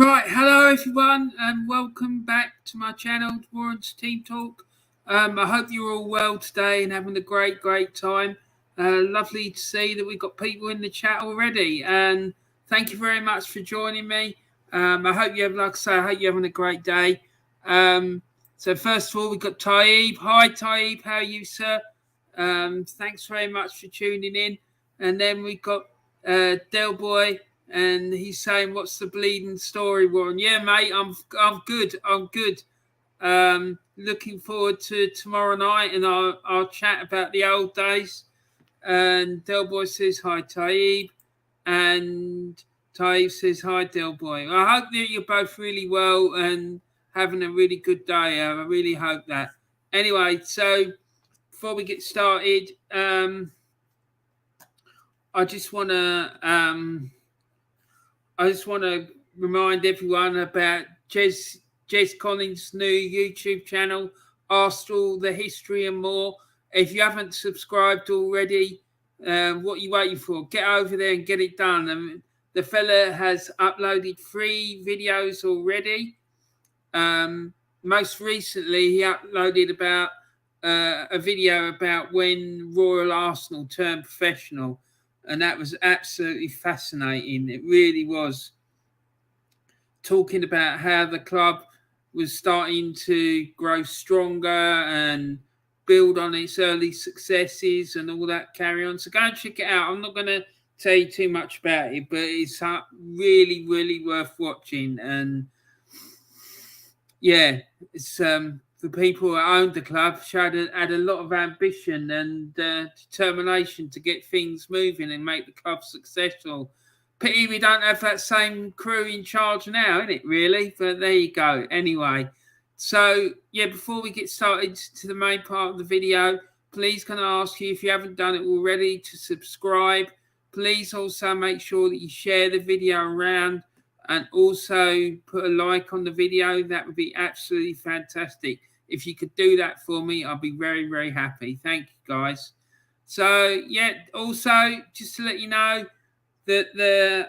Right, hello everyone, and welcome back to my channel, Warren's Team Talk. I hope you're all well today and having a great time. Lovely to see that we've got people in the chat already, and thank you very much for joining me. I hope you have, like I say, I hope you're having a great day. So first of all, we've got Taib. Hi Taib, how are you, sir? Thanks very much for tuning in. And then we've got Del Boy. And he's saying, "What's the bleeding story, Warren?" Yeah, mate, I'm good. I'm good. Looking forward to tomorrow night, and I'll chat about the old days. And Del Boy says hi, Taib, and Taib says hi, Del Boy. I hope that you're both really well and having a really good day. I really hope that. Anyway, so before we get started, I just want to remind everyone about Jez Collins' new YouTube channel, Arsenal, The History and More. If you haven't subscribed already, what are you waiting for? Get over there and get it done. The fella has uploaded 3 videos already. Most recently, he uploaded about a video about when Royal Arsenal turned professional. And that was absolutely fascinating. It really was. Talking about how the club was starting to grow stronger and build on its early successes and all that carry on. So go and check it out. I'm not going to tell you too much about it, but it's really worth watching. And yeah, it's the people who owned the club had a lot of ambition and determination to get things moving and make the club successful. Pity we don't have that same crew in charge now, isn't it, really? But there you go. Anyway, so, yeah, before we get started to the main part of the video, please can I ask you, if you haven't done it already, to subscribe. Please also make sure that you share the video around and also put a like on the video. That would be absolutely fantastic. If you could do that for me, I'll be very happy. Thank you, guys. So, yeah, also, just to let you know that the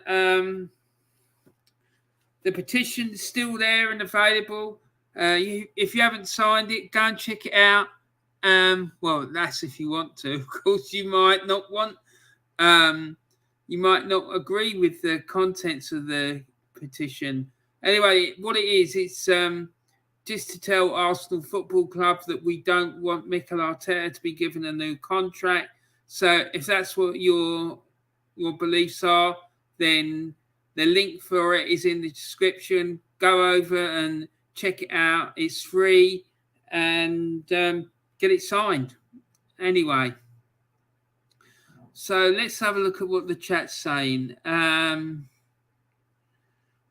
petition is still there and available. If you haven't signed it, go and check it out. Well, that's if you want to. Of course, you might not want. You might not agree with the contents of the petition. Anyway, what it is, it's just to tell Arsenal Football Club that we don't want Mikel Arteta to be given a new contract. So if that's what your beliefs are, then the link for it is in the description. Go over and check it out. It's free, and get it signed. Anyway, so let's have a look at what the chat's saying.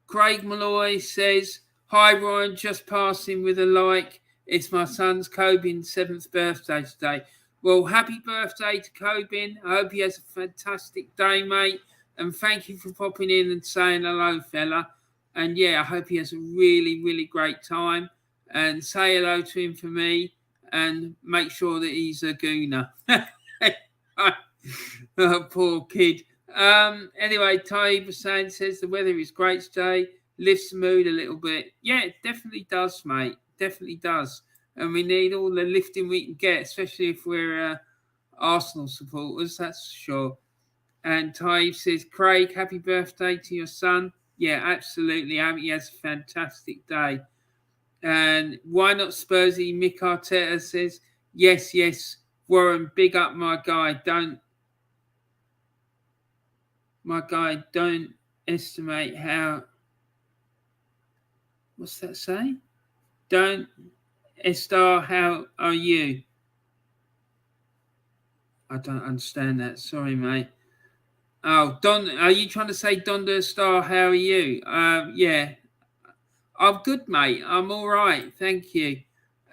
Craig Malloy says, "Hi Ryan, just passing with a like. It's my son's Cobin's 7th birthday today." Well, happy birthday to Cobin. I hope he has a fantastic day, mate. And thank you for popping in and saying hello, fella. And yeah, I hope he has a really great time. And say hello to him for me. And make sure that he's a gooner. Oh, poor kid. Anyway, Taib Hussain says the weather is great today. Lifts the mood a little bit. Yeah, it definitely does, mate. Definitely does. And we need all the lifting we can get, especially if we're Arsenal supporters, that's for sure. And Taib says, "Craig, happy birthday to your son." Yeah, absolutely. I hope he has a fantastic day. And why not Spursy? Mick Arteta says, yes, Warren, big up my guy. Don't estimate how. What's that say? Don't Estar, how are you? I don't understand that. Sorry, mate. Oh, Don, are you trying to say Donda Star, how are you? Yeah. I'm good, mate. I'm all right. Thank you.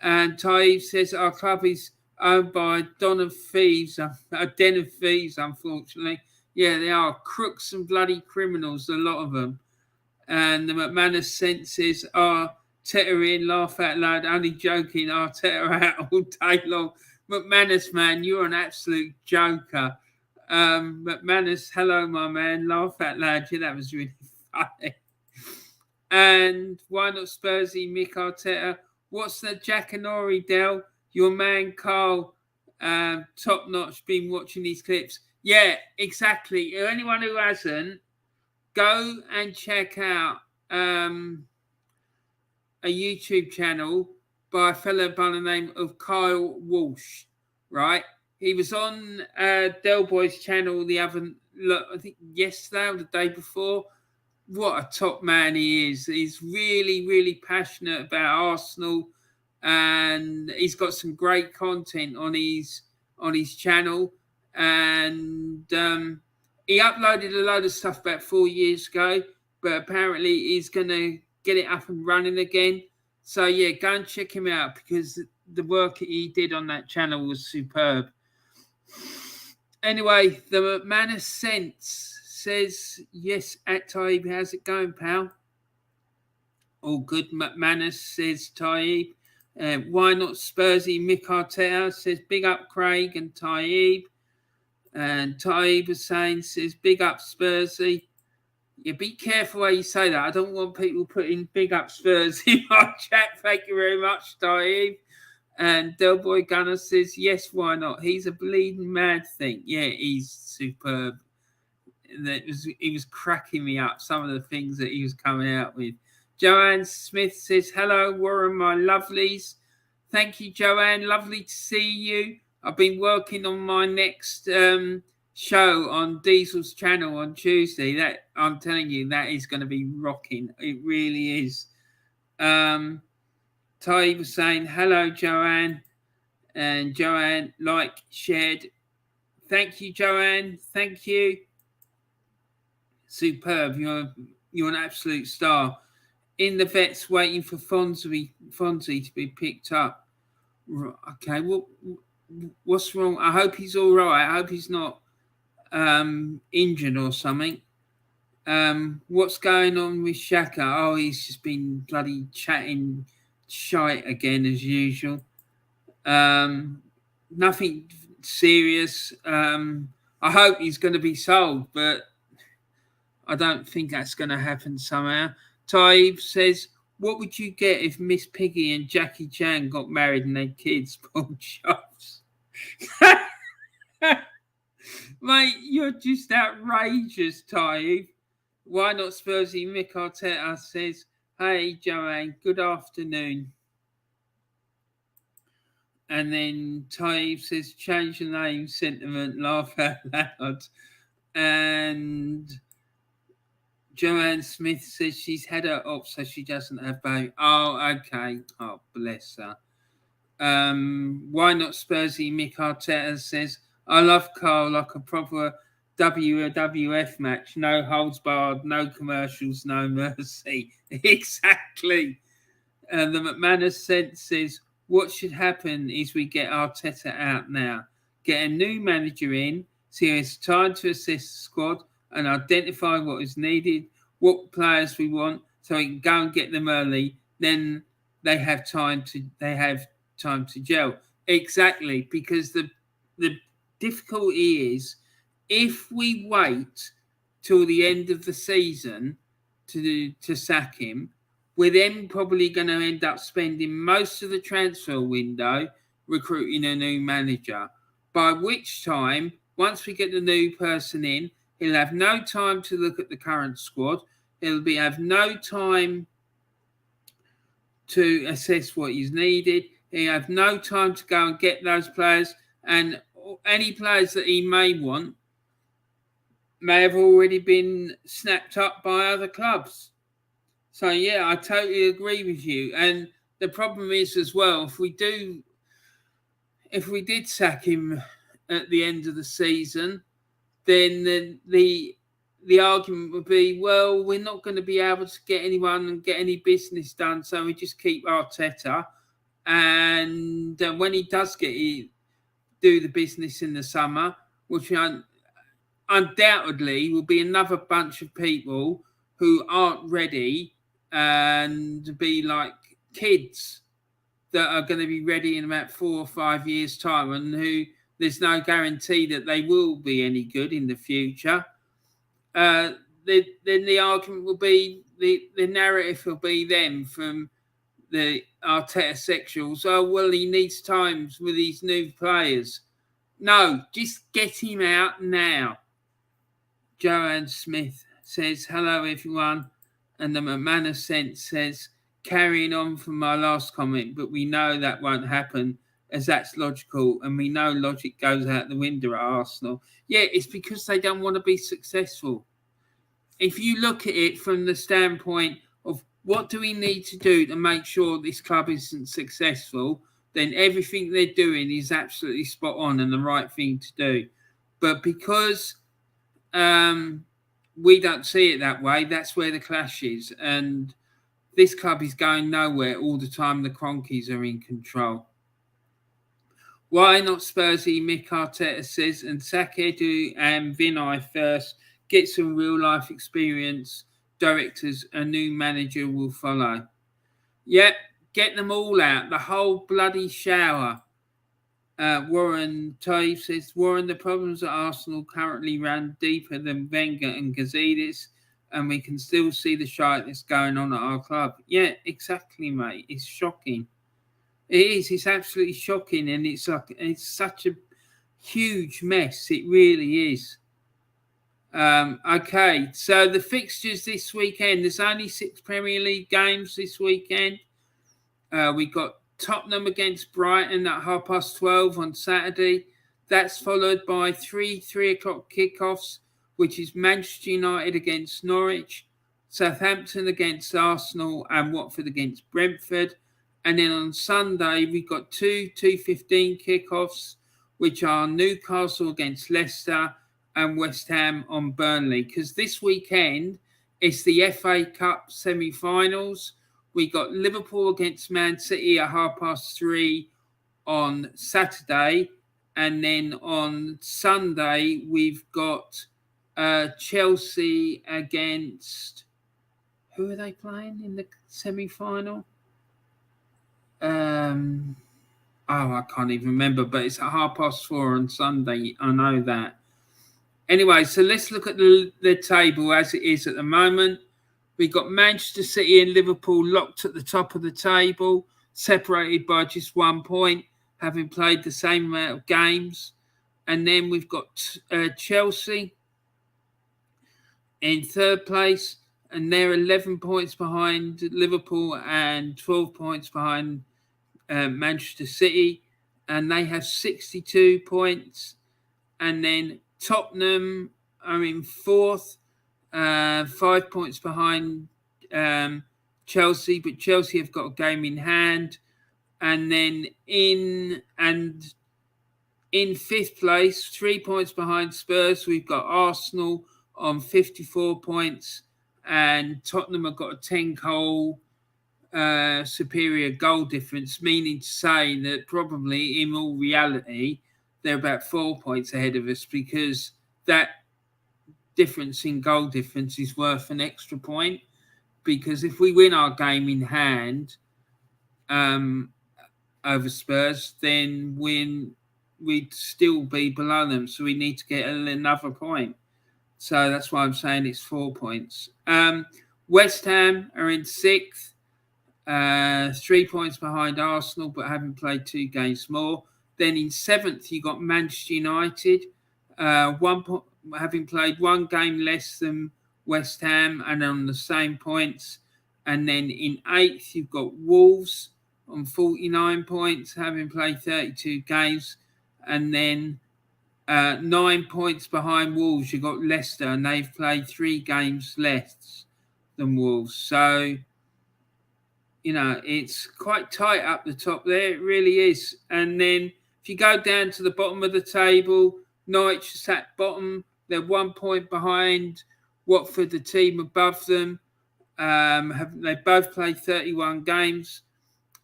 And Taib says our club is owned by a den of thieves, unfortunately. Yeah, they are crooks and bloody criminals, a lot of them. And the McManus senses are Arteta in, laugh out loud, only joking, Arteta out all day long. McManus, man, you're an absolute joker. McManus, hello, my man, laugh out loud. Yeah, that was really funny. And why not Spursy, Mikel Arteta? What's the Jackanory, Dell? Your man Carl, top notch, been watching these clips. Yeah, exactly. Anyone who hasn't, go and check out a YouTube channel by a fellow by the name of Kyle Walsh, right? He was on Del Boy's channel I think yesterday or the day before. What a top man he is. He's really, really passionate about Arsenal, and he's got some great content on his channel. And he uploaded a load of stuff about 4 years ago, but apparently he's going to get it up and running again. So yeah, go and check him out, because the work he did on that channel was superb. Anyway, the McManus Sense says, yes, at Taib, how's it going, pal? All good, McManus, says Taib. Why not Spursy? Mick Arteta says, big up Craig and Taib. And Taib is saying, says, big up Spursy. Yeah, be careful how you say that. I don't want people putting big up Spurs in my chat. Thank you very much, Taib. And Del Boy Gunner says, yes, why not? He's a bleeding mad thing. Yeah, he's superb. He was cracking me up, some of the things that he was coming out with. Joanne Smith says, hello, Warren, my lovelies. Thank you, Joanne. Lovely to see you. I've been working on my next show on Diesel's channel on Tuesday. That, I'm telling you, that is going to be rocking. It really is. Ty was saying, hello, Joanne. And Joanne, shared. Thank you, Joanne. Thank you. Superb. You're an absolute star. In the vets, waiting for Fonzie to be picked up. Okay, what's wrong? I hope he's all right. I hope he's not injured or something. What's going on with Xhaka? Oh, he's just been bloody chatting shite again as usual. Nothing serious. I hope he's going to be sold, but I don't think that's going to happen somehow. Taib says, what would you get if Miss Piggy and Jackie Chan got married and had kids? Paul Shops. Mate, you're just outrageous, Taib. Why not Spursy? Mick Arteta says, hey, Joanne, good afternoon. And then Taib says, change the name, sentiment, laugh out loud. And Joanne Smith says she's had her op, so she doesn't have baby. Oh, okay. Oh, bless her. Why not Spursy? Mick Arteta says, I love Carl like a proper WWF match. No holds barred, no commercials, no mercy. Exactly. The McManus Sense says, what should happen is we get Arteta out now. Get a new manager in, so he has time to assess the squad and identify what is needed, what players we want, so he can go and get them early. Then they have time to gel. Exactly, because the difficulty is if we wait till the end of the season to sack him, we're then probably going to end up spending most of the transfer window recruiting a new manager. By which time, once we get the new person in, he'll have no time to look at the current squad. He'll have no time to assess what is needed. He'll have no time to go and get those players. And any players that he may want may have already been snapped up by other clubs. So, yeah, I totally agree with you. And the problem is as well, if we did sack him at the end of the season, then the argument would be, well, we're not going to be able to get anyone and get any business done, so we just keep Arteta. And when he does do the business in the summer, which undoubtedly will be another bunch of people who aren't ready and be like kids that are going to be ready in about 4 or 5 years' time, and who there's no guarantee that they will be any good in the future. The then the argument will be, the narrative will be then from the Arteta sexuals. Oh, well, he needs times with these new players. No, just get him out now. Joanne Smith says, hello, everyone. And the McManus Sense says, carrying on from my last comment, but we know that won't happen as that's logical. And we know logic goes out the window at Arsenal. Yeah, it's because they don't want to be successful. If you look at it from the standpoint of what do we need to do to make sure this club isn't successful, then everything they're doing is absolutely spot on and the right thing to do. But because we don't see it that way, that's where the clash is. And this club is going nowhere all the time. The Cronkies are in control. Why not Spursy? Mick Arteta says, and Sakedu and Vinay first. Get some real life experience. Directors, a new manager will follow. Yep, get them all out. The whole bloody shower. Warren Toive says, Warren, the problems at Arsenal currently run deeper than Wenger and Gazidis, and we can still see the shite that's going on at our club. Yeah, exactly, mate. It's shocking. It is. It's absolutely shocking, and it's such a huge mess. It really is. Okay, so the fixtures this weekend. There's only 6 Premier League games this weekend. We got Tottenham against Brighton at 12:30 on Saturday. That's followed by 3 o'clock kickoffs, which is Manchester United against Norwich, Southampton against Arsenal, and Watford against Brentford. And then on Sunday, we've got 2:15 kickoffs, which are Newcastle against Leicester and West Ham on Burnley. Because this weekend, it's the FA Cup semi-finals. We got Liverpool against Man City at 3:30 on Saturday. And then on Sunday, we've got Chelsea against... Who are they playing in the semi-final? I can't even remember, but it's at 4:30 on Sunday. I know that. Anyway, so let's look at the table as it is at the moment. We've got Manchester City and Liverpool locked at the top of the table, separated by just 1 point, having played the same amount of games. And then we've got Chelsea in third place, and they're 11 points behind Liverpool and 12 points behind Manchester City, and they have 62 points. And then Tottenham are in fourth, 5 points behind Chelsea, but Chelsea have got a game in hand. And then in fifth place, 3 points behind Spurs, we've got Arsenal on 54 points, and Tottenham have got a 10-goal superior goal difference, meaning to say that probably in all reality they're about 4 points ahead of us, because that difference in goal difference is worth an extra point. Because if we win our game in hand over Spurs, then we'd still be below them, so we need to get another point. So that's why I'm saying it's 4 points. West Ham are in sixth, 3 points behind Arsenal, but having played 2 games more. Then in seventh, you got Manchester United, having played 1 game less than West Ham and on the same points. And then in eighth, you've got Wolves on 49 points, having played 32 games. And then 9 points behind Wolves, you've got Leicester, and they've played 3 games less than Wolves. So, you know, it's quite tight up the top there. It really is. And then if you go down to the bottom of the table, Norwich is at bottom. They're 1 point behind Watford, the team above them. They both played 31 games.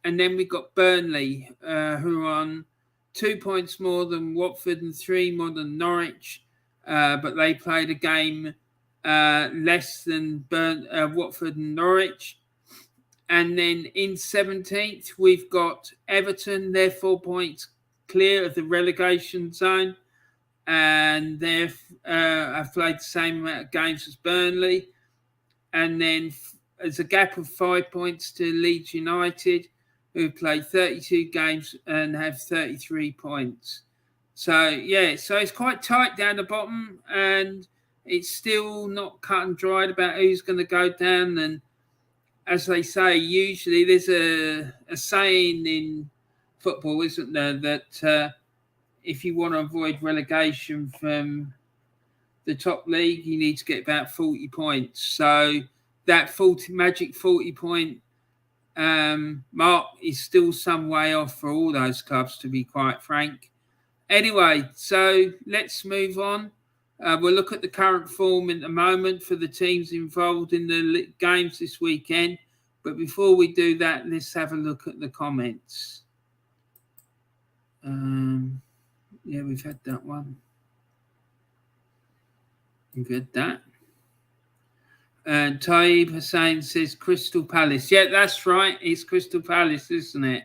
And then we've got Burnley, who are on 2 points more than Watford and 3 more than Norwich. But they played a game less than Watford and Norwich. And then in 17th, we've got Everton. They're 4 points clear of the relegation zone. and they've have played the same amount of games as Burnley. And then there's a gap of 5 points to Leeds United, who played 32 games and have 33 points. So, yeah, so it's quite tight down the bottom, and it's still not cut and dried about who's going to go down. And as they say, usually there's a saying in football, isn't there, that if you want to avoid relegation from the top league, you need to get about 40 points. So that magic 40-point mark is still some way off for all those clubs, to be quite frank. Anyway, so let's move on. We'll look at the current form at the moment for the teams involved in the games this weekend. But before we do that, let's have a look at the comments. Yeah, we've had that one. We've had that. And Taib Hussain says Crystal Palace. Yeah, that's right. It's Crystal Palace, isn't it?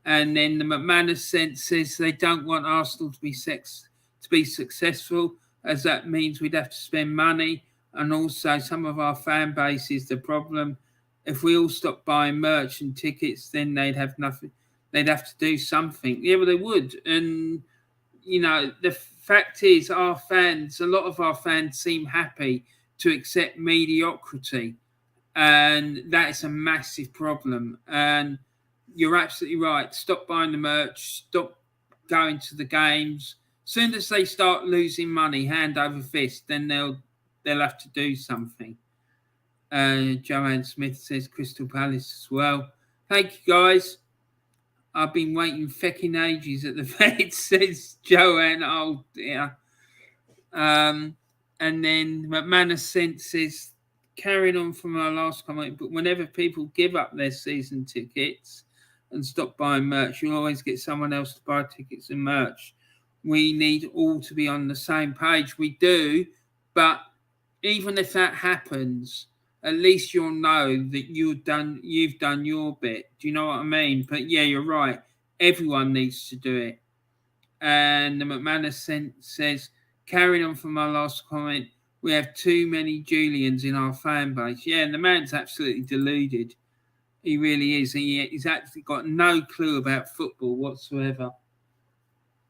And then the McManus sense says they don't want Arsenal to be successful, as that means we'd have to spend money. And also some of our fan base is the problem. If we all stop buying merch and tickets, then they'd have nothing. They'd have to do something. Yeah, well, they would. And, you know, the fact is a lot of our fans seem happy to accept mediocrity. And that is a massive problem. And you're absolutely right. Stop buying the merch. Stop going to the games. As soon as they start losing money hand over fist, then they'll have to do something. Joanne Smith says Crystal Palace as well. Thank you, guys. I've been waiting fecking ages at the vet, says Joanne. Oh, dear. And then McManus says, carrying on from our last comment, but whenever people give up their season tickets and stop buying merch, you'll always get someone else to buy tickets and merch. We need all to be on the same page. We do, but even if that happens, at least you'll know that you've done your bit. Do you know what I mean? But yeah, you're right. Everyone needs to do it. And the McManus says, carrying on from my last comment, we have too many Julians in our fan base. Yeah, and the man's absolutely deluded. He really is. He's actually got no clue about football whatsoever.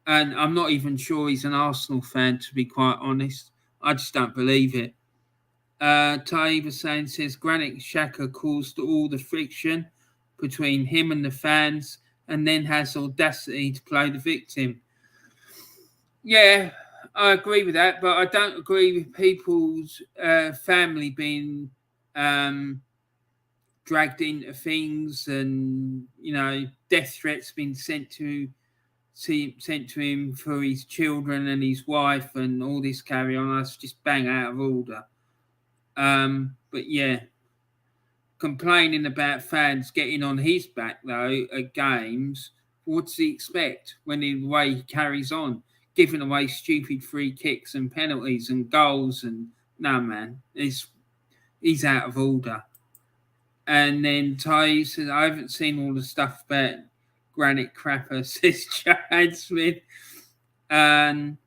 And I'm not even sure he's an Arsenal fan, to be quite honest. I just don't believe it. Taib Hussain says Granit Xhaka caused all the friction between him and the fans and then has audacity to play the victim. Yeah, I agree with that, but I don't agree with people's family being dragged into things and, you know, death threats being sent to him for his children and his wife and all this carry on. That's just bang out of order. But yeah, complaining about fans getting on his back though at games. What does he expect when the way he carries on, giving away stupid free kicks and penalties and goals? And no, man, he's out of order. And then Ty says, I haven't seen all the stuff about Granite Crapper, says Joanne Smith. And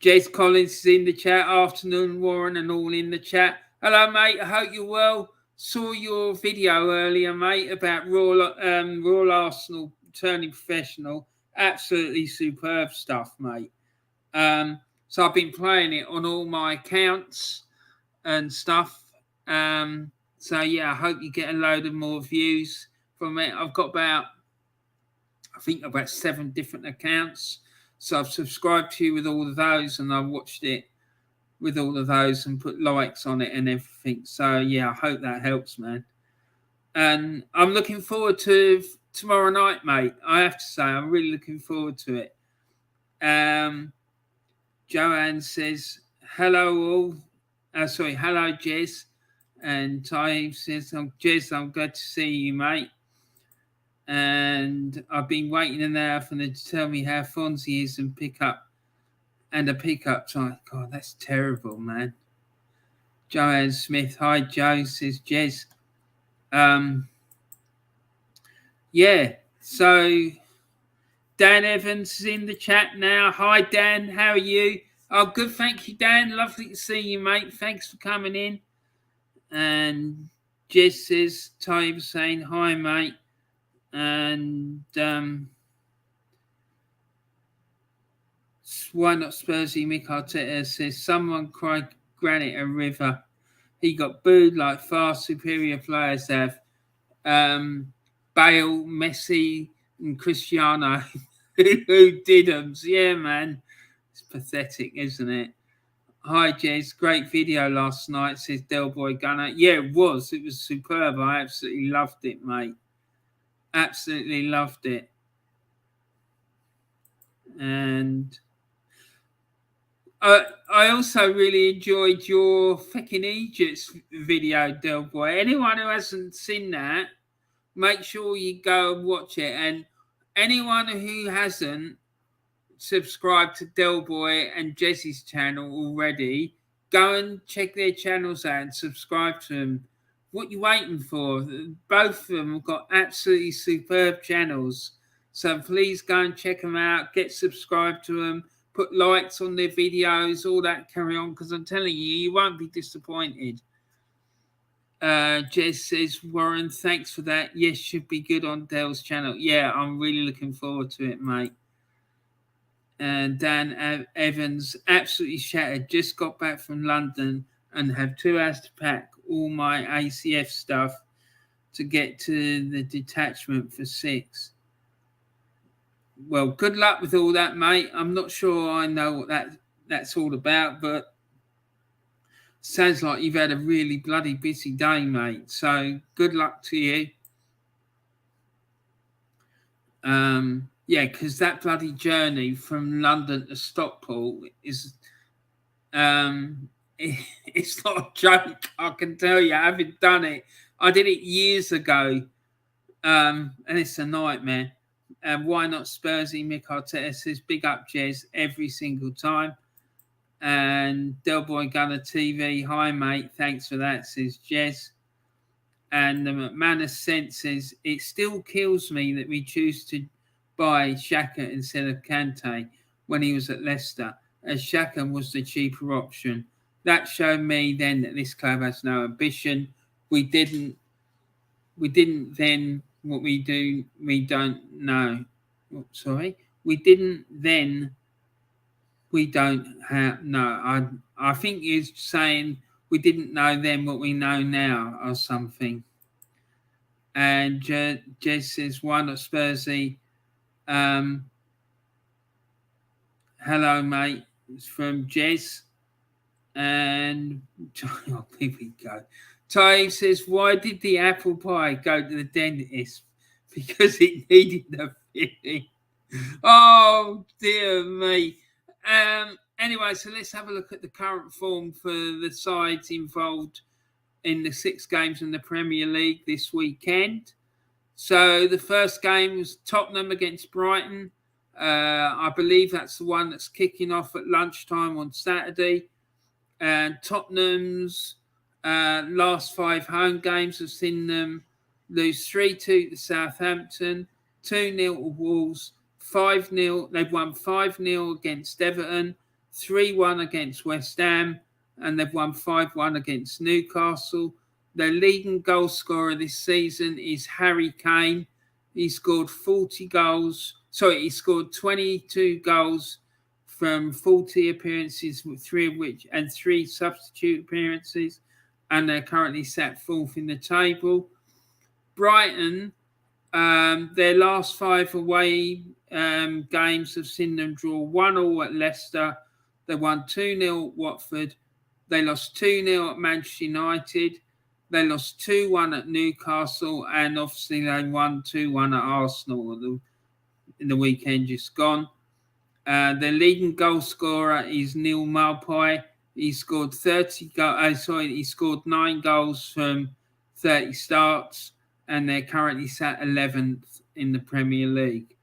Jez Collins is in the chat. Afternoon, Warren, and all in the chat. Hello, mate. I hope you're well. Saw your video earlier, mate, about Royal Arsenal turning professional. Absolutely superb stuff, mate. So I've been playing it on all my accounts and stuff. So, yeah, I hope you get a load of more views from it. I've got about 7 different accounts. So I've subscribed to you with all of those and I've watched it with all of those and put likes on it and everything. So, yeah, I hope that helps, man. And I'm looking forward to tomorrow night, mate. I have to say, I'm really looking forward to it. Joanne says, hello all. Hello, Jez. And Ty says, Jez, I'm glad to see you, mate. And I've been waiting an hour for them to tell me how Fonzie is and a pickup time. God, that's terrible, man. Joanne Smith, hi, Joe, says Jez. Yeah, so Dan Evans is in the chat now. Hi, Dan, how are you? Oh, good. Thank you, Dan. Lovely to see you, mate. Thanks for coming in. And Jez says, Ty was saying, hi, mate. And why not Spursy? Mikel Arteta says, someone cried Granite a river. He got booed like far superior players have. Bale, Messi, and Cristiano who didn't. Yeah, man. It's pathetic, isn't it? Hi, Jez. Great video last night, says Delboy Gunner. Yeah, it was. It was superb. I absolutely loved it, mate. Absolutely loved it. And I also really enjoyed your fucking Egypt video, Delboy. Anyone who hasn't seen that, make sure you go and watch it. And anyone who hasn't subscribed to Delboy and Jesse's channel already, go and check their channels out and subscribe to them. What you waiting for? Both of them have got absolutely superb channels. So please go and check them out. Get subscribed to them. Put likes on their videos, all that carry on. Because I'm telling you, you won't be disappointed. Jez says, Warren, thanks for that. Yes, should be good on Dell's channel. Yeah, I'm really looking forward to it, mate. And Dan Evans, absolutely shattered. Just got back from London and have 2 hours to pack all my ACF stuff to get to the detachment for 6. Well, good luck with all that, mate. I'm not sure I know what that's all about, but sounds like you've had a really bloody busy day, mate. So good luck to you. Yeah, because that bloody journey from London to Stockport is it's not a joke, I can tell you. I haven't done it. I did it years ago, and it's a nightmare. And why not Spursy? Mikel Arteta says, big up, Jez, every single time. And Delboy Gunner TV, hi, mate, thanks for that, says Jez. And the McManus says, it still kills me that we choose to buy Xhaka instead of Kante when he was at Leicester, as Xhaka was the cheaper option. That showed me then that this club has no ambition. We didn't then what we do, we don't know. Oh, sorry. We didn't then, we don't have, no. I think he's saying we didn't know then what we know now or something. And Jez says, why not Spursy? Hello, mate. It's from Jez. And oh, here we go. Ty says, why did the apple pie go to the dentist? Because it needed the filling. Oh, dear me. Anyway, so let's have a look at the current form for the sides involved in the 6 games in the Premier League this weekend. So the first game was Tottenham against Brighton. I believe that's the one that's kicking off at lunchtime on Saturday. And Tottenham's last 5 home games have seen them lose 3-2 to Southampton, 2-0 to Wolves, 5-0. They've won 5-0 against Everton, 3-1 against West Ham, and they've won 5-1 against Newcastle. Their leading goal scorer this season is Harry Kane. He scored 40 goals. Sorry, he scored 22 goals from 40 appearances, 3 of which and 3 substitute appearances, and they're currently sat 4th in the table. Brighton, their last 5 away games have seen them draw 1-1 at Leicester. They won 2-0 at Watford. They lost 2-0 at Manchester United. They lost 2-1 at Newcastle, and obviously they won 2-1 at Arsenal in the weekend just gone. Their leading goal scorer is Neil Maupay. He scored 9 goals from 30 starts, and they're currently sat 11th in the Premier League.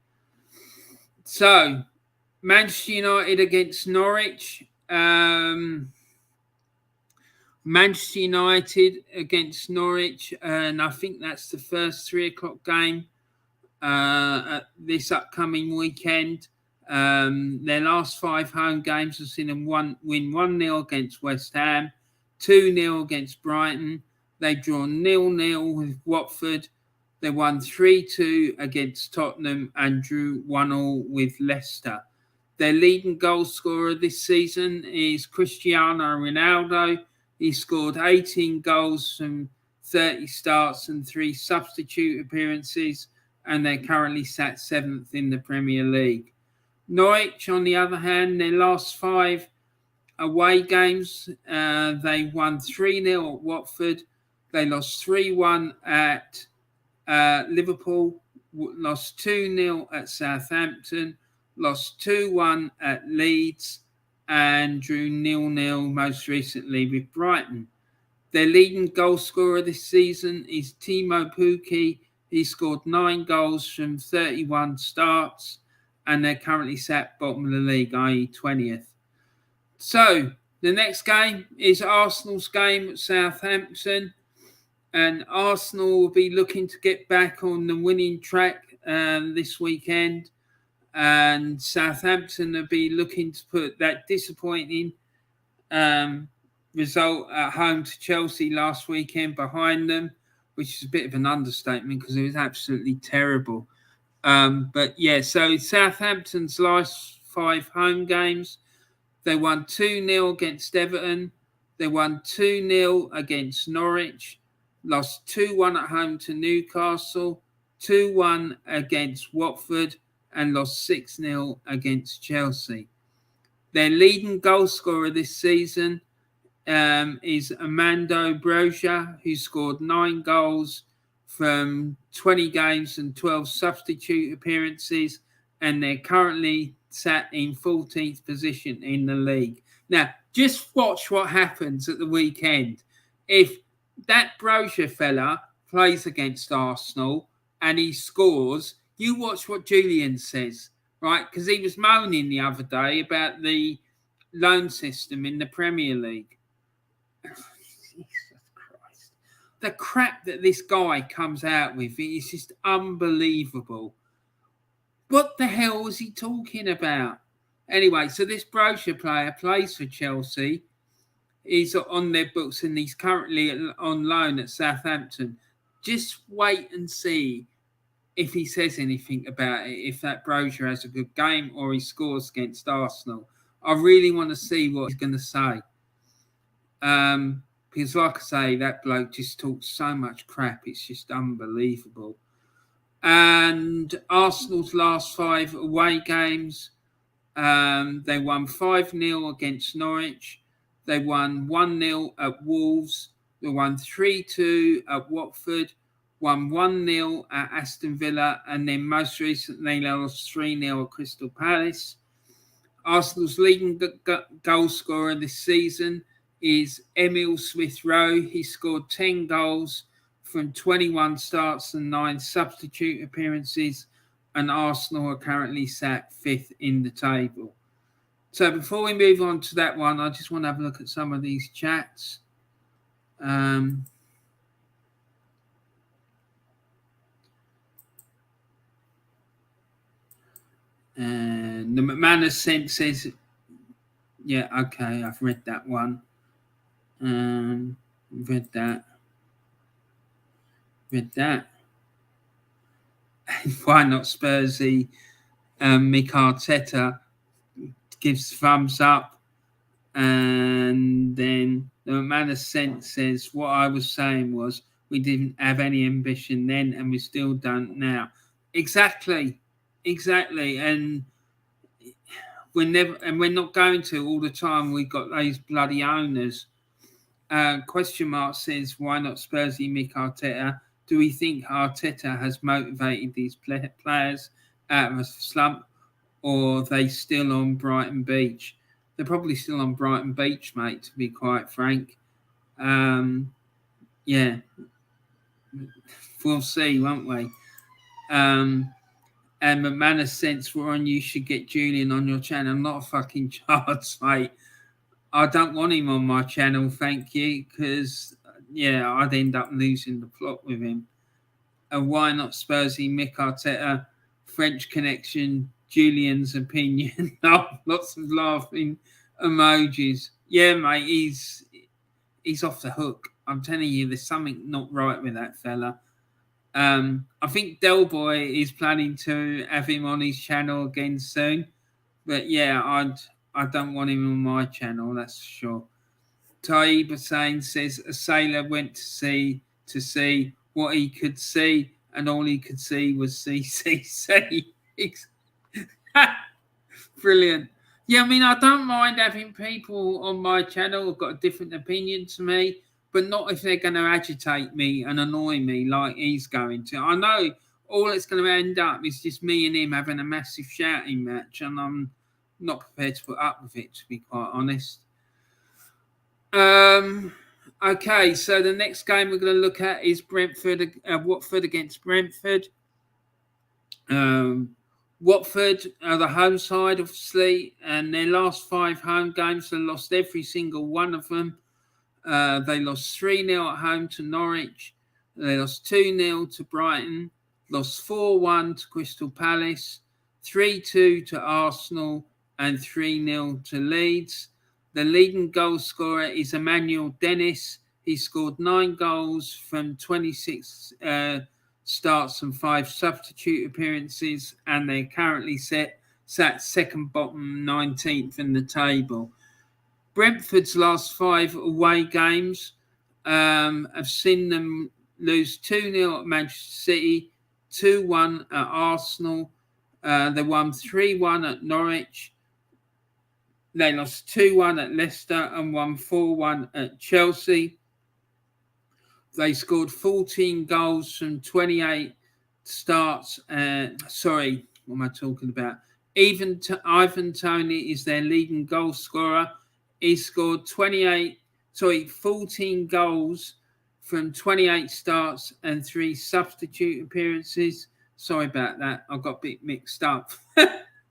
So, Manchester United against Norwich. Manchester United against Norwich, and I think that's the first 3 o'clock game this upcoming weekend. Their last 5 home games have seen them win 1-0 against West Ham, 2-0 against Brighton. They've drawn 0-0 with Watford. They won 3-2 against Tottenham and drew 1-1 with Leicester. Their leading goal scorer this season is Cristiano Ronaldo. He scored 18 goals from 30 starts and 3 substitute appearances, and they're currently sat 7th in the Premier League. Norwich, on the other hand, their last 5 away games, they won 3-0 at Watford. They lost 3-1 at Liverpool, lost 2-0 at Southampton, lost 2-1 at Leeds, and drew 0-0 most recently with Brighton. Their leading goal scorer this season is Timo Pukki. He scored 9 goals from 31 starts, and they're currently sat bottom of the league, i.e. 20th. So, the next game is Arsenal's game at Southampton, and Arsenal will be looking to get back on the winning track this weekend, and Southampton will be looking to put that disappointing result at home to Chelsea last weekend behind them, which is a bit of an understatement because it was absolutely terrible. But yeah, so Southampton's last 5 home games, they won 2-0 against Everton, they won 2-0 against Norwich, lost 2-1 at home to Newcastle, 2-1 against Watford, and lost 6-0 against Chelsea. Their leading goal scorer this season is Armando Broja, who scored 9 goals from 20 games and 12 substitute appearances, and they're currently sat in 14th position in the league. Now, just watch what happens at the weekend. If that Broja fella plays against Arsenal and he scores, you watch what Julian says, right? Because he was moaning the other day about the loan system in the Premier League. Jesus Christ. The crap that this guy comes out with is just unbelievable. What the hell was he talking about? Anyway, so this Broja player plays for Chelsea. He's on their books and he's currently on loan at Southampton. Just wait and see if he says anything about it, if that Broja has a good game or he scores against Arsenal. I really want to see what he's going to say. Because like I say, that bloke just talks so much crap. It's just unbelievable. And Arsenal's last 5 away games, they won 5-0 against Norwich. They won 1-0 at Wolves. They won 3-2 at Watford. Won 1-0 at Aston Villa. And then most recently, they lost 3-0 at Crystal Palace. Arsenal's leading goal scorer this season is Emil Smith-Rowe. He scored 10 goals from 21 starts and 9 substitute appearances, and Arsenal are currently sat 5th in the table. So before we move on to that one, I just want to have a look at some of these chats. And the McManus Sense says, yeah, okay, I've read that one. Read that. Why not Spursy? Mikel Arteta gives thumbs up. And then the McManus Sense says, what I was saying was we didn't have any ambition then and we still don't now. Exactly. And we're not going to all the time. We've got those bloody owners. Question mark says, why not Spursy Mikel Arteta? Do we think Arteta has motivated these players out of a slump, or are they still on Brighton Beach? They're probably still on Brighton Beach, mate, to be quite frank. Yeah. We'll see, won't we? And McManus Sense, Warren, you should get Julian on your channel. Not a fucking chance, mate. I don't want him on my channel, thank you, because, yeah, I'd end up losing the plot with him. And why not Spursy, Mikel Arteta, French connection, Julian's opinion. Lots of laughing emojis. Yeah, mate, he's off the hook. I'm telling you, there's something not right with that fella. I think Del Boy is planning to have him on his channel again soon. But yeah, I don't want him on my channel, that's for sure. Taib Hussain says a sailor went to see what he could see, and all he could see was CCC. Brilliant. Yeah, I mean, I don't mind having people on my channel who've got a different opinion to me, but not if they're going to agitate me and annoy me like he's going to. I know all it's going to end up is just me and him having a massive shouting match, and I'm not prepared to put up with it, to be quite honest. Okay, so the next game we're going to look at is Watford against Brentford. Watford are the home side, obviously, and their last 5 home games, they lost every single one of them. They lost 3-0 at home to Norwich. They lost 2-0 to Brighton. Lost 4-1 to Crystal Palace. 3-2 to Arsenal. And 3-0 to Leeds. The leading goal scorer is Emmanuel Dennis. He scored 9 goals from 26 starts and 5 substitute appearances, and they're currently sat second bottom, 19th in the table. Brentford's last 5 away games have seen them lose 2-0 at Manchester City, 2-1 at Arsenal. They won 3-1 at Norwich. They lost 2-1 at Leicester and won 4-1 at Chelsea. They scored 14 goals from 28 starts. Sorry, what am I talking about? Ivan Toney is their leading goal scorer. He scored 14 goals from 28 starts and 3 substitute appearances. Sorry about that. I got a bit mixed up.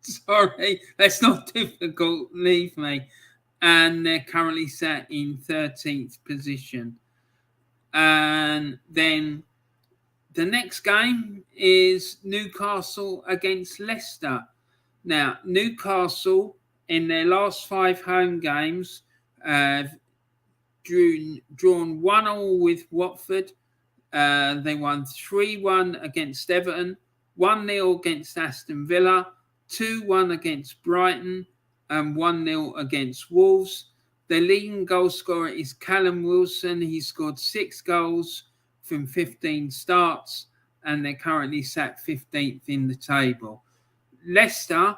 Sorry, that's not difficult. Leave me. And they're currently sat in 13th position. And then the next game is Newcastle against Leicester. Now, Newcastle, in their last 5 home games, have drawn 1-1 with Watford. They won 3-1 against Everton, 1-0 against Aston Villa, 2-1 against Brighton, and 1-0 against Wolves. Their leading goal scorer is Callum Wilson. He scored 6 goals from 15 starts, and they're currently sat 15th in the table. Leicester,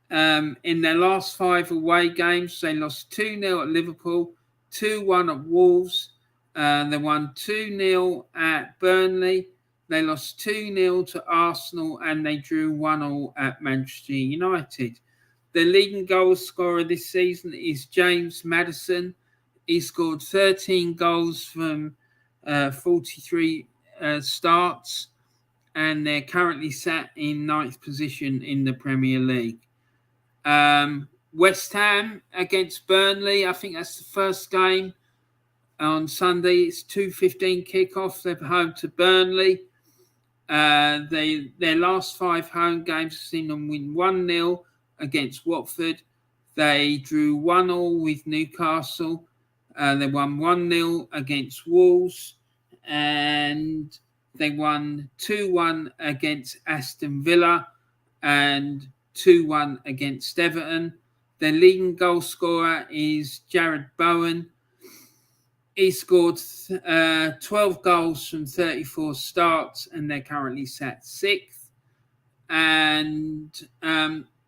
in their last 5 away games, they lost 2-0 at Liverpool, 2-1 at Wolves. They won 2-0 at Burnley. They lost 2-0 to Arsenal, and they drew 1-1 at Manchester United. The leading goal scorer this season is James Maddison. He scored 13 goals from 43 starts, and they're currently sat in 9th position in the Premier League. West Ham against Burnley. I think that's the first game on Sunday. It's 2:15 kickoff. They're home to Burnley. Their last 5 home games have seen them win 1-0 against Watford. They drew 1-1 with Newcastle. They won 1-0 against Wolves, and they won 2-1 against Aston Villa and 2-1 against Everton. Their leading goal scorer is Jared Bowen. He scored 12 goals from 34 starts, and they're currently sat 6th. And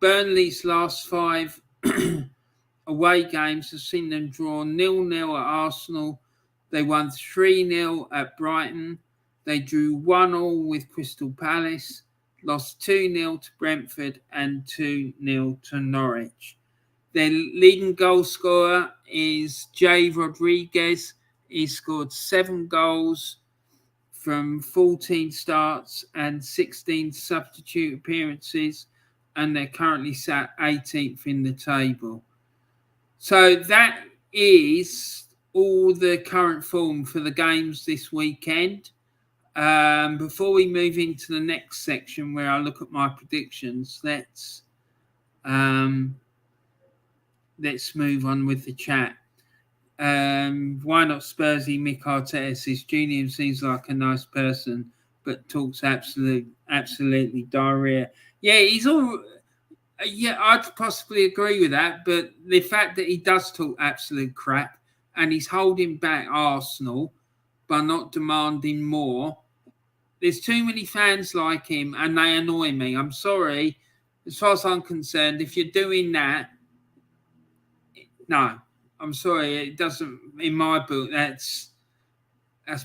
Burnley's last 5 away games have seen them draw 0-0 at Arsenal. They won 3-0 at Brighton. They drew 1-1 with Crystal Palace, lost 2-0 to Brentford, and 2-0 to Norwich. Their leading goal scorer is Jay Rodriguez. He scored 7 goals from 14 starts and 16 substitute appearances, and they're currently sat 18th in the table. So that is all the current form for the games this weekend. Before we move into the next section where I look at my predictions, let's move on with the chat. Why not Spursy? Mikel Arteta says Julian seems like a nice person, but talks absolutely diarrhea. Yeah, he's all. Yeah, I'd possibly agree with that, but the fact that he does talk absolute crap and he's holding back Arsenal by not demanding more. There's too many fans like him and they annoy me. I'm sorry. As far as I'm concerned, if you're doing that, no, I'm sorry. It doesn't, in my book, that's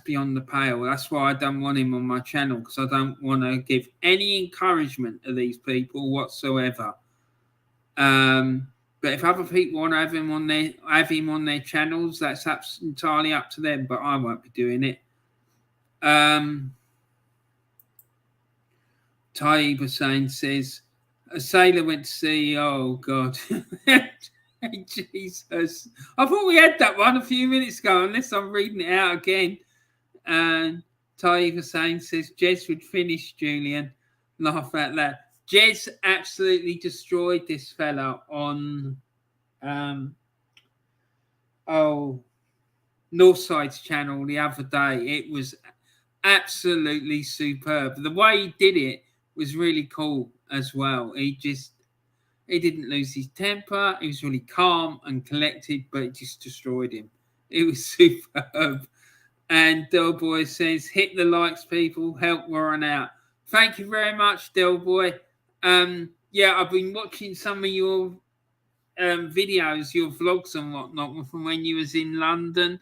beyond the pale. That's why I don't want him on my channel, because I don't want to give any encouragement to these people whatsoever. But if other people want to have him on their channels, that's entirely up to them. But I won't be doing it. Taib Hussain says a sailor went to sea. Oh God, Jesus! I thought we had that one a few minutes ago, unless I'm reading it out again. And Taib Hussain says Jez would finish Julian. Laugh at that. Jez absolutely destroyed this fella on Northside's channel the other day. It was absolutely superb. The way he did it was really cool as well. He didn't lose his temper. He was really calm and collected, but it just destroyed him. It was superb. And Delboy says, hit the likes, people. Help Warren out. Thank you very much, Delboy. Yeah, I've been watching some of your videos, your vlogs and whatnot from when you was in London.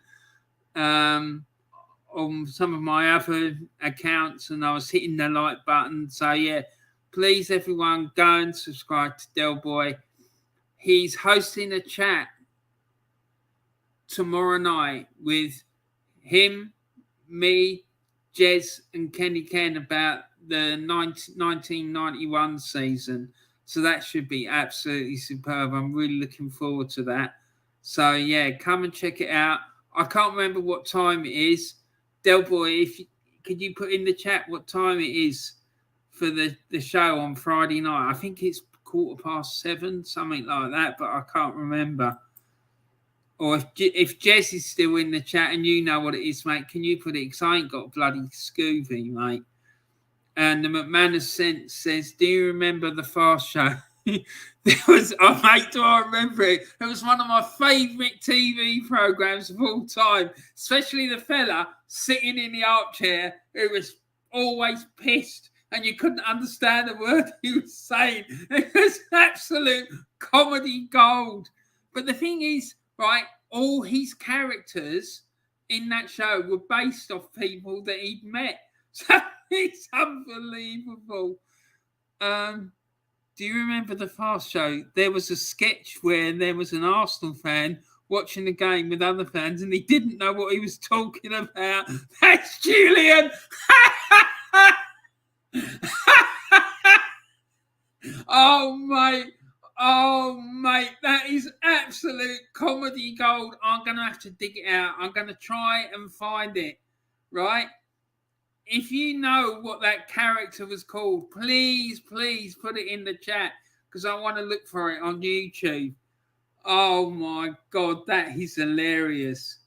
On some of my other accounts, and I was hitting the like button. So yeah, please everyone go and subscribe to Delboy. He's hosting a chat tomorrow night with him, me, Jez and Kenny Ken about the 1991 season. So that should be absolutely superb. I'm really looking forward to that. So yeah, come and check it out. I can't remember what time it is. Delboy, could you put in the chat what time it is for the show on Friday night? I think it's 7:15, something like that, but I can't remember. Or if Jess is still in the chat and you know what it is, mate, can you put it? Because I ain't got bloody Scooby, mate. And the McManus says, do you remember the Fast Show? Mate, do I remember it? It was one of my favourite TV programmes of all time, especially the fella sitting in the armchair who was always pissed and you couldn't understand the word he was saying. It was absolute comedy gold. But the thing is, right, all his characters in that show were based off people that he'd met. So it's unbelievable. Do you remember the Fast Show? There was a sketch where there was an Arsenal fan watching the game with other fans and he didn't know what he was talking about. That's Julian! Oh, mate, that is absolute comedy gold. I'm going to have to dig it out. I'm going to try and find it, right? If you know what that character was called, please put it in the chat because I want to look for it on YouTube. Oh, my God, that is hilarious.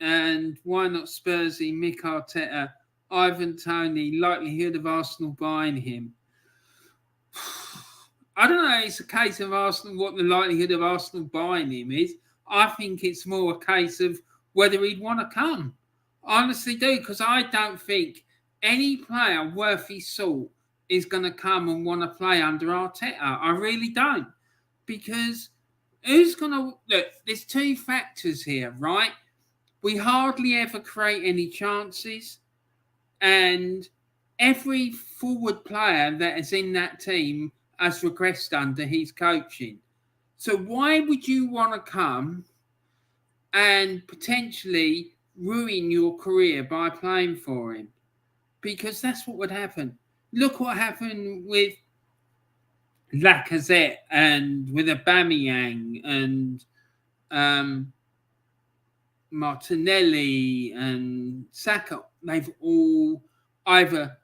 And why not Spursy, Mikel Arteta, Ivan Toney, likelihood of Arsenal buying him? I don't know. It's a case of Arsenal, what the likelihood of Arsenal buying him is. I think it's more a case of whether he'd want to come. I honestly do, because I don't think any player worth his salt is going to come and want to play under Arteta. I really don't. Because who's going to... Look, there's two factors here, right? We hardly ever create any chances. And every forward player that is in that team has regressed under his coaching. So why would you want to come and potentially ruin your career by playing for him? Because that's what would happen. Look what happened with Lacazette and with Aubameyang and Martinelli and Saka, they've all either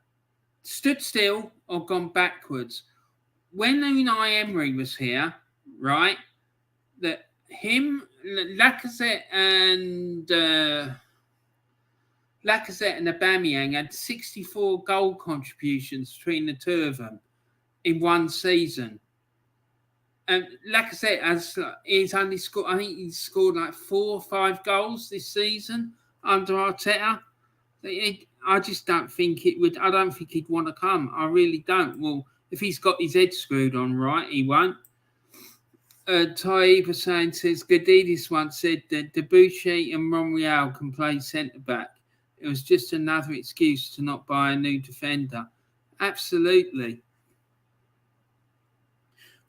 stood still or gone backwards. When Unai Emery was here, right, that him, Lacazette and Aubameyang had 64 goal contributions between the two of them in one season. And Lacazette he's only scored, I think he's scored like 4 or 5 goals this season under Arteta. I just don't think I don't think he'd want to come. I really don't. Well, if he's got his head screwed on right, he won't. Taib Hussain says, Gadidis once said that Debuchy and Monreal can play centre-back. It was just another excuse to not buy a new defender. Absolutely.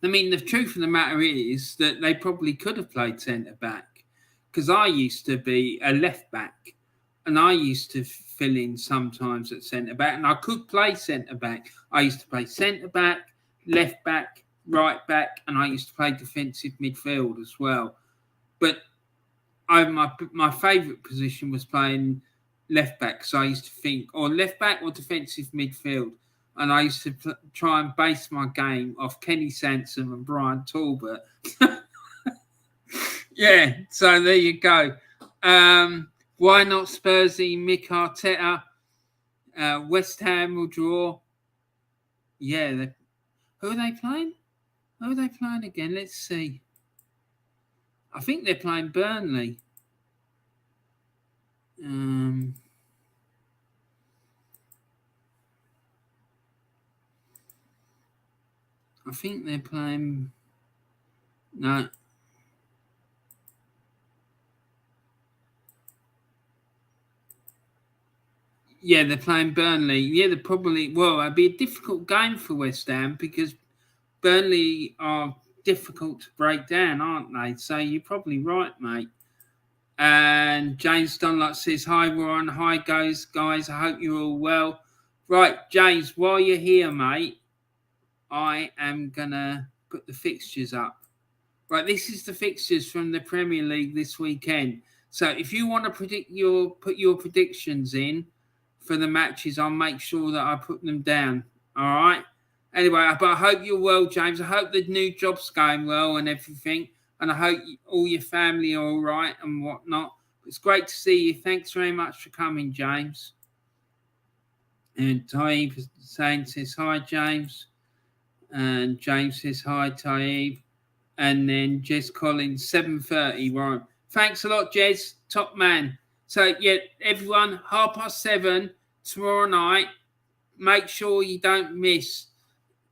I mean, the truth of the matter is that they probably could have played centre-back, because I used to be a left-back and I used to fill in sometimes at centre-back, and I could play centre-back. I used to play centre-back, left-back, right-back, and I used to play defensive midfield as well. But my favourite position was playing left-back, because I used to think, or left-back or defensive midfield. And I used to try and base my game off Kenny Sansom and Brian Talbot. Yeah, so there you go. Why not Spursy, Mikel Arteta? West Ham will draw. Yeah, who are they playing? Who are they playing again? Let's see. I think they're playing Burnley. I think they're playing... No. Yeah, they're playing Burnley. Yeah, they're probably... Well, it'd be a difficult game for West Ham, because Burnley are difficult to break down, aren't they? So you're probably right, mate. And James Dunlop says, hi, Warren. Hi, guys. I hope you're all well. Right, James, while you're here, mate, I am going to put the fixtures up. Right, this is the fixtures from the Premier League this weekend. So if you want to put your predictions in for the matches, I'll make sure that I put them down. All right? Anyway, but I hope you're well, James. I hope the new job's going well and everything. And I hope all your family are all right and whatnot. It's great to see you. Thanks very much for coming, James. And Taib Hussain says, hi, James. And James says, hi, Taib. And then Jez Collins, 7:30, Warren. Thanks a lot, Jez. Top man. So, yeah, everyone, 7:30 tomorrow night. Make sure you don't miss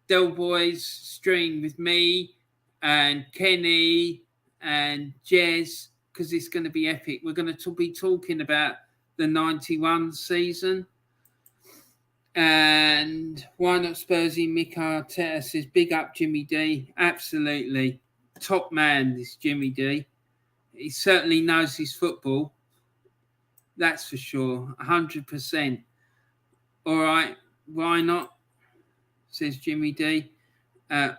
Del Boy's stream with me and Kenny and Jez, because it's going to be epic. We're going to be talking about the 91 season. And why not Spursy? Mikel Arteta says, big up Jimmy D. Absolutely. Top man, this Jimmy D. He certainly knows his football. That's for sure. 100%. All right. Why not? Says Jimmy D.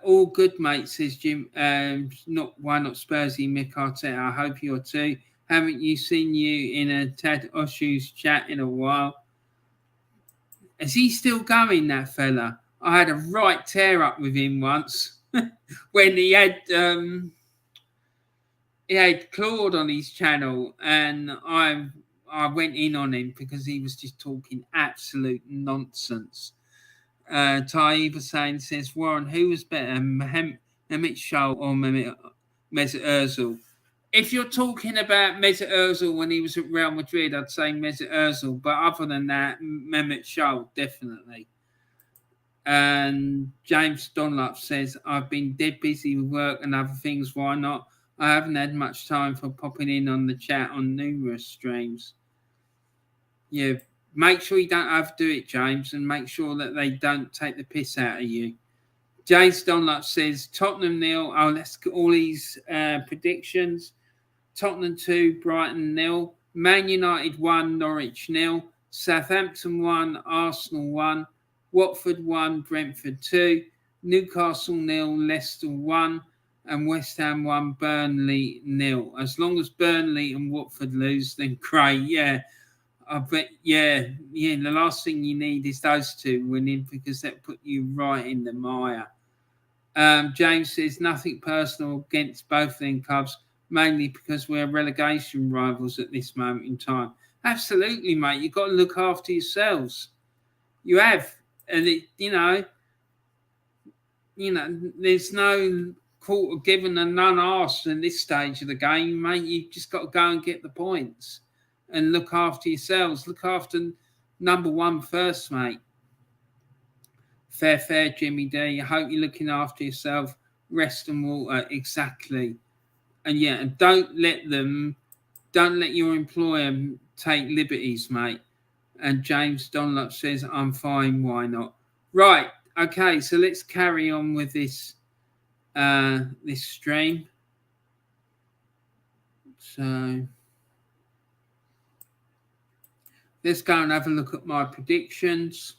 All good, mate, says Jim. Why not Spursy, Mikel Arteta? I hope you're too. Haven't you seen you in a Tad Oshu's chat in a while? Is he still going, that fella? I had a right tear up with him once when he had Claude on his channel, and I went in on him because he was just talking absolute nonsense. Taib Hussain says, Warren, who was better, Mehmet Scholl or Mesut Ozil? If you're talking about Mesut Ozil when he was at Real Madrid, I'd say Mesut Ozil. But other than that, Mehmet Scholl, definitely. And James Dunlop says, I've been dead busy with work and other things. Why not? I haven't had much time for popping in on the chat on numerous streams. Yeah, make sure you don't overdo it, James, and make sure that they don't take the piss out of you. James Dunlop says, Tottenham 0. Oh, let's get all these predictions. Tottenham 2, Brighton 0. Man United 1, Norwich 0. Southampton 1, Arsenal 1. Watford 1, Brentford 2. Newcastle 0, Leicester 1. and West Ham 1, Burnley 0. As long as Burnley and Watford lose, then great. Yeah, I bet. Yeah. The last thing you need is those two winning, because that put you right in the mire. James says nothing personal against both of them clubs, mainly because we're relegation rivals at this moment in time. Absolutely, mate. You've got to look after yourselves. You have, and there's no quarter given and none asked in this stage of the game, mate. You've just got to go and get the points and look after yourselves. Look after number one first, mate. Fair, Jimmy D. I hope you're looking after yourself. Rest and water, exactly. And don't let your employer take liberties, mate. And James Dunlop says, I'm fine, why not? Right, okay, so let's carry on with this this stream. So let's go and have a look at my predictions.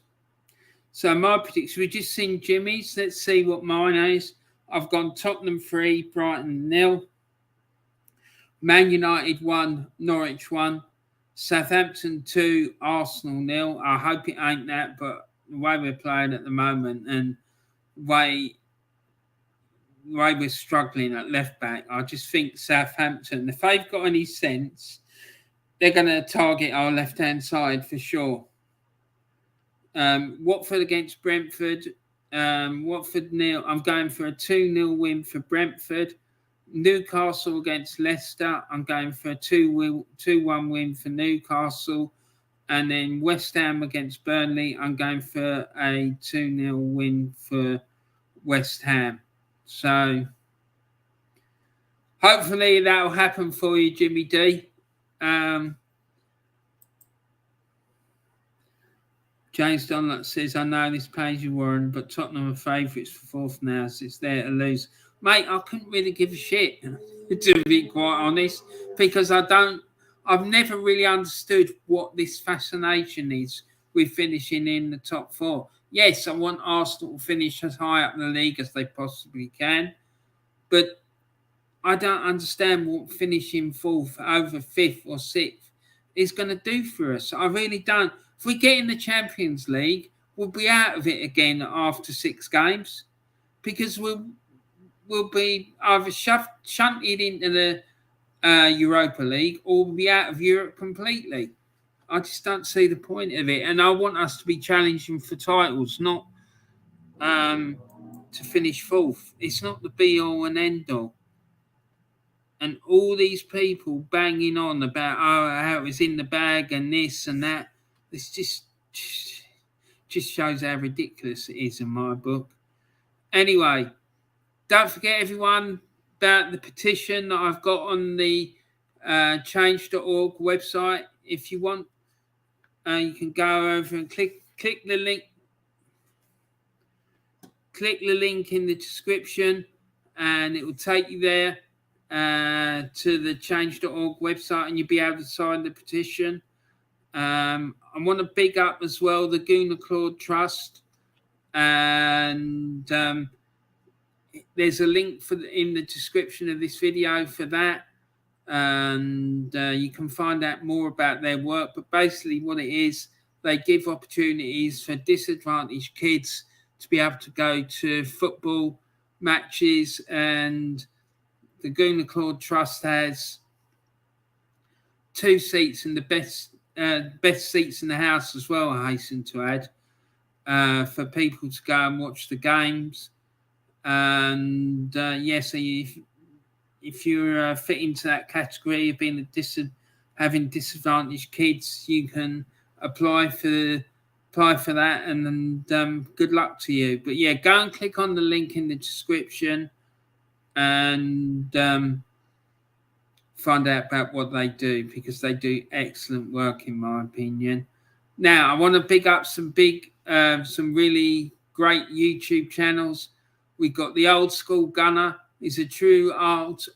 So my predictions, we've just seen Jimmy's. Let's see what mine is. I've gone Tottenham 3, Brighton 0. Man United 1, Norwich 1. Southampton 2, Arsenal 0. I hope it ain't that, but the way we're playing at the moment and the way we're struggling at left back, I just think Southampton, if they've got any sense, they're going to target our left-hand side for sure. Watford against Brentford. Watford 0. I'm going for a 2-0 win for Brentford. Newcastle against Leicester. I'm going for a 2-1 win for Newcastle. And then West Ham against Burnley. I'm going for a 2-0 win for West Ham. So hopefully that'll happen for you, Jimmy D. James Dunlop says, I know this pays you, Warren, but Tottenham are favourites for fourth now, so it's there to lose. Mate, I couldn't really give a shit, to be quite honest, because I've never really understood what this fascination is with finishing in the top four. Yes, I want Arsenal to finish as high up in the league as they possibly can, but I don't understand what finishing fourth over fifth or sixth is going to do for us. I really don't. If we get in the Champions League, we'll be out of it again after 6 games, because we'll be either shunted into the Europa League, or we'll be out of Europe completely. I just don't see the point of it. And I want us to be challenging for titles, not to finish fourth. It's not the be-all and end-all. And all these people banging on about how it was in the bag and this and that, this just shows how ridiculous it is in my book. Anyway, don't forget, everyone, about the petition that I've got on the change.org website. If you want, you can go over and click the link. Click the link in the description, and it will take you there to the change.org website, and you'll be able to sign the petition. I want to big up as well the Gooner Claude Trust, and there's a link in the description of this video for that, and you can find out more about their work. But basically what it is, they give opportunities for disadvantaged kids to be able to go to football matches, and the Gooner Claude Trust has 2 seats in the best seats in the house as well, I hasten to add, for people to go and watch the games. And so if you're fit into that category of being having disadvantaged kids, you can apply for that, and good luck to you. But yeah, go and click on the link in the description and find out about what they do, because they do excellent work in my opinion. Now, I want to big up some really great YouTube channels. We've got the Old School Gunner. He's a true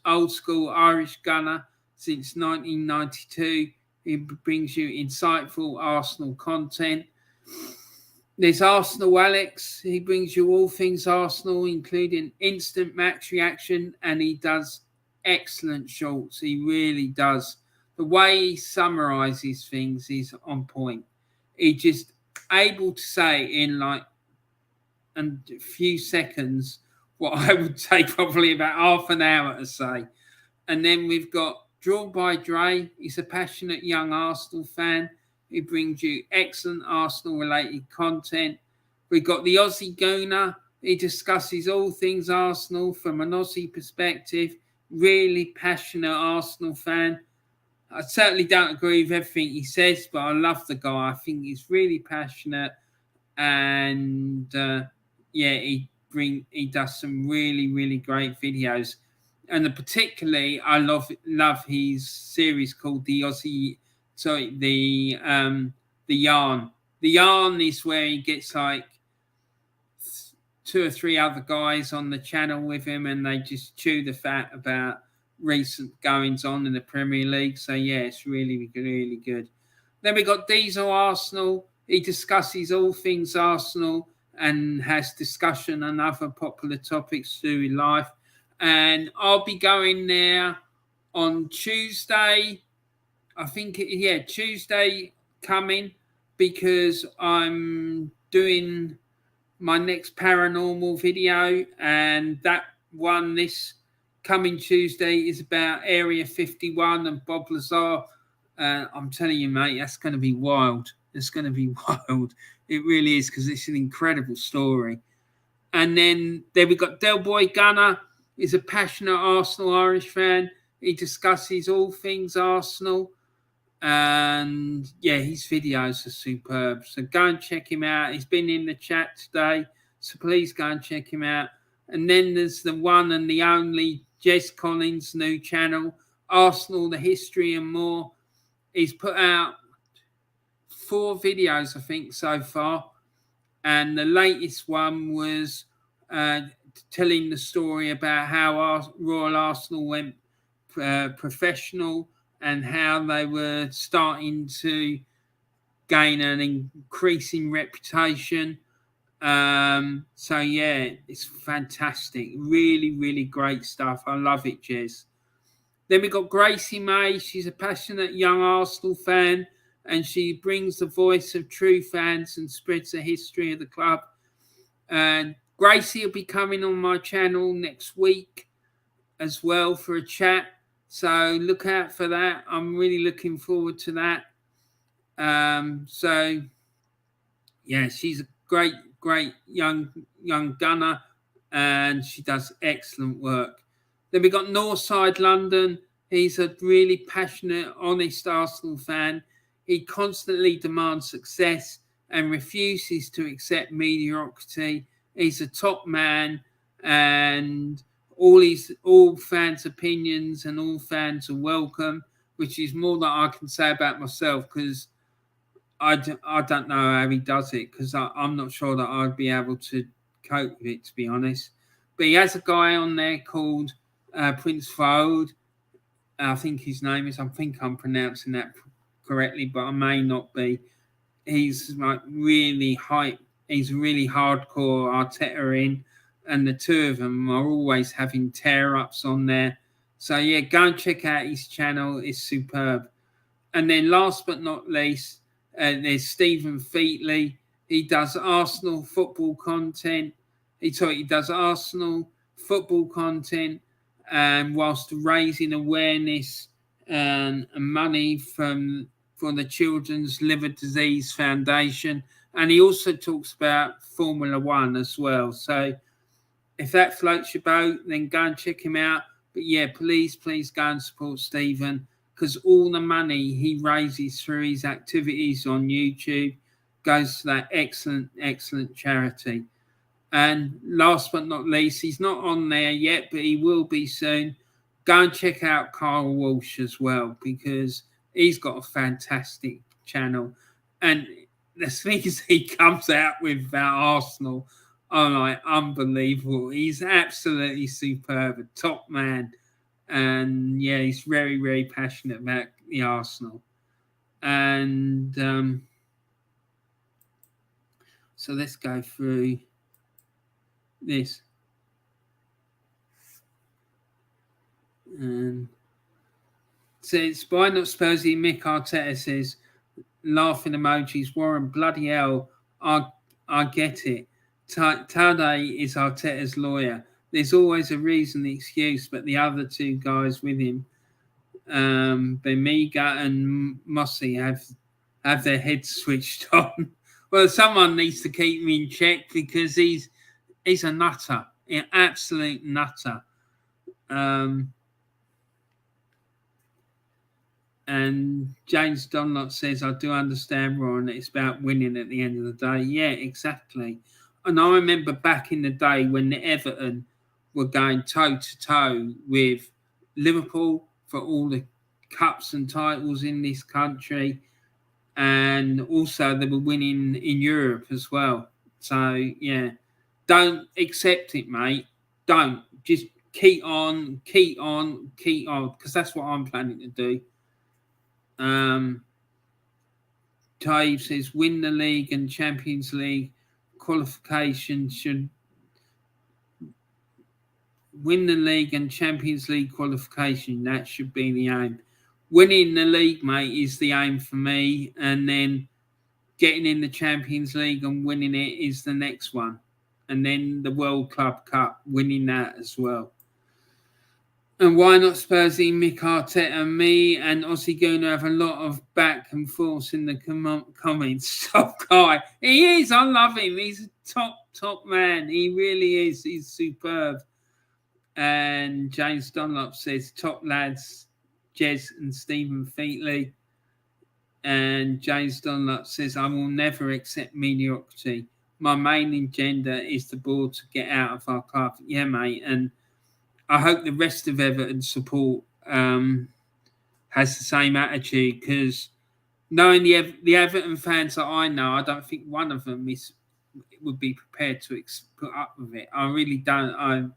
old school Irish gunner since 1992. He brings you insightful Arsenal content. There's Arsenal Alex. He brings you all things Arsenal, including instant match reaction, and he does excellent shorts. He really does. The way he summarises things is on point. He just able to say in like a few seconds what I would take probably about half an hour to say. And then we've got DrawnByDre. He's a passionate young Arsenal fan. He brings you excellent Arsenal-related content. We've got the Aussie Gooner. He discusses all things Arsenal from an Aussie perspective. Really passionate Arsenal fan. I certainly don't agree with everything he says, but I love the guy. I think he's really passionate, and he does some really great videos. And particularly, I love his series called the Yarn. The Yarn is where he gets like 2 or 3 other guys on the channel with him, and they just chew the fat about recent goings on in the Premier League. So yeah, it's really good. Then we got Diesel Arsenal. He discusses all things Arsenal and has discussion on other popular topics to do with life. And I'll be going there on Tuesday. I think, Tuesday coming, because I'm doing my next paranormal video. And that one this coming Tuesday is about Area 51 and Bob Lazar. I'm telling you, mate, that's going to be wild. It's going to be wild. It really is, because it's an incredible story. And then we got Del Boy Gunner. He's a passionate Arsenal Irish fan. He discusses all things Arsenal. And yeah, his videos are superb. So go and check him out. He's been in the chat today, so please go and check him out. And then there's the one and the only Jez Collins' new channel, Arsenal, the History and More. He's put out 4 videos, I think, so far. And the latest one was telling the story about how Royal Arsenal went professional and how they were starting to gain an increasing reputation. So yeah, it's fantastic. Really great stuff. I love it, Jez. Then we got Gracie-Mae. She's a passionate young Arsenal fan, and she brings the voice of true fans and spreads the history of the club. And Gracie will be coming on my channel next week as well for a chat. So look out for that. I'm really looking forward to that. So yeah, she's a great young gunner, and she does excellent work. Then we got NorthsideLdn. He's a really passionate, honest Arsenal fan. He constantly demands success and refuses to accept mediocrity. He's a top man, and all fans' opinions and all fans are welcome, which is more than I can say about myself, because I don't know how he does it, because I'm not sure that I'd be able to cope with it, to be honest. But he has a guy on there called Prince Hove. I think his name is. I think I'm pronouncing that correctly, but I may not be. He's like really hype. He's really hardcore Arteta in, and the two of them are always having tear-ups on there. So yeah, go and check out his channel. It's superb. And then last but not least, there's Stephen Featley. He does Arsenal football content. He does Arsenal football content, and whilst raising awareness and money for the Children's Liver Disease Foundation. And he also talks about Formula One as well. So if that floats your boat, then go and check him out. But yeah, please go and support Stephen, because all the money he raises through his activities on YouTube goes to that excellent charity. And last but not least, he's not on there yet, but he will be soon. Go and check out Carl Walsh as well, because he's got a fantastic channel. And the things he comes out with about Arsenal are like unbelievable. He's absolutely superb, a top man. And yeah, he's very passionate about the Arsenal. And So let's go through this. And says, why not Spursy? Mick Arteta says, laughing emojis. Warren, bloody hell, I get it. Tade is Arteta's lawyer. There's always a reason, the excuse, but the other two guys with him, Bemiga and Mossy, have their heads switched on. Well, someone needs to keep him in check because he's a nutter, an absolute nutter. And James Dunlop says, I do understand, Ron, it's about winning at the end of the day. Yeah, exactly. And I remember back in the day when the Everton were going toe-to-toe with Liverpool for all the cups and titles in this country. And also they were winning in Europe as well. So, yeah, don't accept it, mate. Don't. Just keep on, because that's what I'm planning to do. Taib says win the league and Champions League qualification should win the league and Champions League qualification. That should be the aim. Winning the league, mate, is the aim for me, and then getting in the Champions League and winning it is the next one, and then the World Club Cup, winning that as well. And why not Spursy, Mick Arteta? Me and Aussie Gooner have a lot of back and forth in the comments. Top guy. He is. I love him. He's a top man. He really is. He's superb. And James Dunlop says, top lads, Jez and Stephen Featley. And James Dunlop says, I will never accept mediocrity. My main agenda is the board to get out of our club. Yeah, mate. And I hope the rest of Everton support has the same attitude, because knowing the Everton fans that I know, I don't think one of them would be prepared to put up with it. I really don't.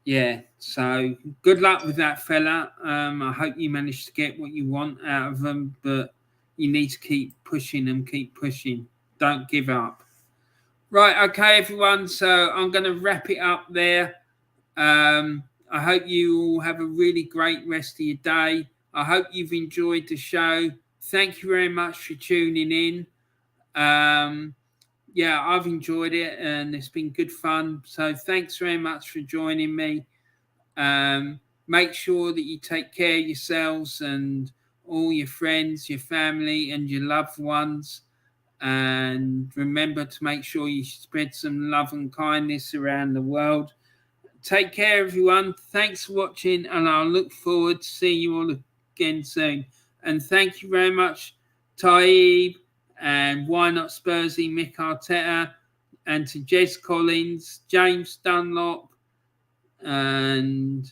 Yeah, so good luck with that fella. I hope you manage to get what you want out of them, but you need to keep pushing and keep pushing. Don't give up. Right, okay, everyone. So I'm going to wrap it up there. I hope you all have a really great rest of your day. I hope you've enjoyed the show. Thank you very much for tuning in. Yeah, I've enjoyed it and it's been good fun. So thanks very much for joining me. Make sure that you take care of yourselves and all your friends, your family and your loved ones. And remember to make sure you spread some love and kindness around the world. Take care, everyone. Thanks for watching, and I'll look forward to seeing you all again soon. And thank you very much, Taib, and Why Not Spursy, Mick Arteta, and to Jez Collins, James Dunlop, and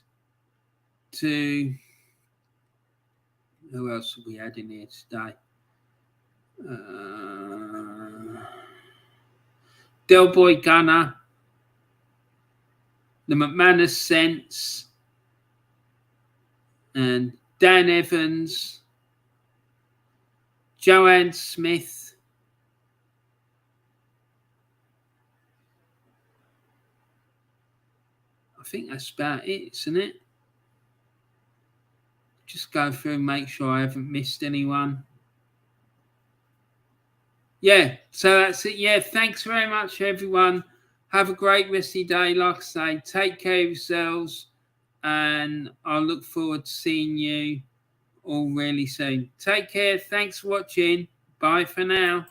to who else have we had in here today? Del Boy Gunner, the McManus Sense, and Dan Evans, Joanne Smith, I think that's about it, isn't it? Just go through and make sure I haven't missed anyone. Yeah, so that's it. Yeah, thanks very much, everyone. Have a great rest of your day. Like I say, take care of yourselves, and I look forward to seeing you all really soon. Take care. Thanks for watching. Bye for now.